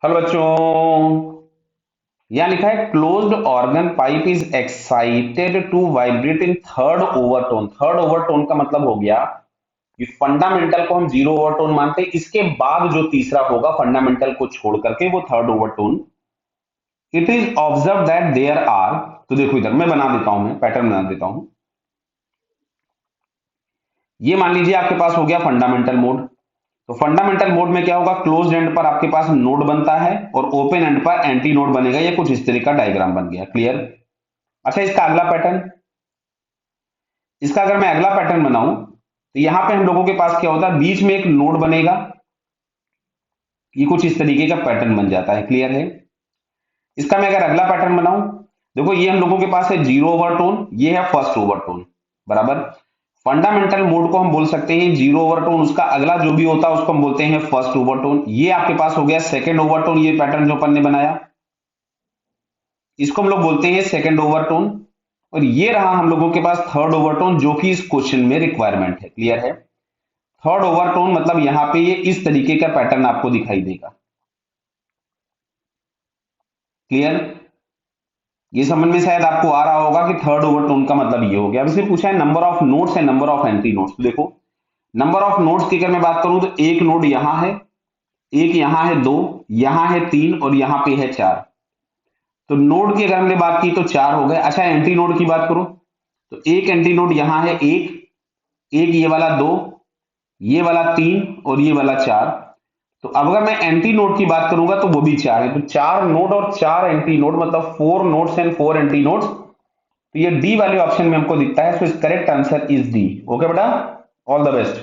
Hello बच्चों। यहां लिखा है closed organ pipe is excited to vibrate in third overtone. Third overtone का मतलब हो गया कि फंडामेंटल को हम जीरो ओवरटोन मानते हैं, इसके बाद जो तीसरा होगा फंडामेंटल को छोड़ करके वो third overtone. It is observe that there are, तो देखो इधर मैं बना देता हूं, मैं पैटर्न बना देता हूं। ये मान लीजिए आपके पास हो गया फंडामेंटल मोड। तो फंडामेंटल मोड में क्या होगा, क्लोज्ड एंड पर आपके पास नोड बनता है और ओपन एंड पर एंटी नोड बनेगा। ये कुछ इस तरह का डायग्राम बन गया, क्लियर। अच्छा, इसका अगला पैटर्न, इसका अगर मैं अगला पैटर्न बनाऊं तो यहां पे हम लोगों के पास क्या होता है, बीच में एक नोड बनेगा। ये कुछ इस तरीके का पैटर्न बन जाता है, क्लियर है। इसका मैं अगर अगला पैटर्न बनाऊं, देखो ये हम लोगों के पास है जीरो ओवरटोन, ये है फर्स्ट ओवरटोन, बराबर। फंडामेंटल मोड को हम बोल सकते हैं जीरो ओवरटोन, उसका अगला जो भी होता है उसको हम बोलते हैं फर्स्ट ओवरटोन। ये आपके पास हो गया सेकंड ओवरटोन, ये पैटर्न जो अपन ने बनाया इसको हम लोग बोलते हैं सेकंड ओवरटोन। और ये रहा हम लोगों के पास थर्ड ओवरटोन, जो कि इस क्वेश्चन में रिक्वायरमेंट है, क्लियर है। थर्ड ओवरटोन मतलब यहां पे ये इस तरीके का पैटर्न आपको दिखाई देगा, क्लियर। ये समझ में शायद आपको आ रहा होगा कि थर्ड ओवरटोन का मतलब ये हो गया। अब इसमें पूछा है number of nodes and number of anti nodes. तो देखो नंबर ऑफ नोड्स की अगर मैं बात करूं तो एक नोड यहां है, एक यहां है, दो यहां है, तीन और यहां पे है चार। तो नोड की अगर हमने बात की तो चार हो गए। अच्छा, एंटी नोड की बात करो तो एक एंटी नोड यहां है, एक, एक ये वाला दो, ये वाला तीन और ये वाला चार। तो अब अगर मैं एंटी नोड की बात करूंगा तो वो भी चार है। तो चार नोड और चार एंटी नोड मतलब four nodes and four anti nodes. तो ये डी वाले ऑप्शन में हमको दिखता है। सो इस correct answer is D. Okay बेटा, ऑल द बेस्ट।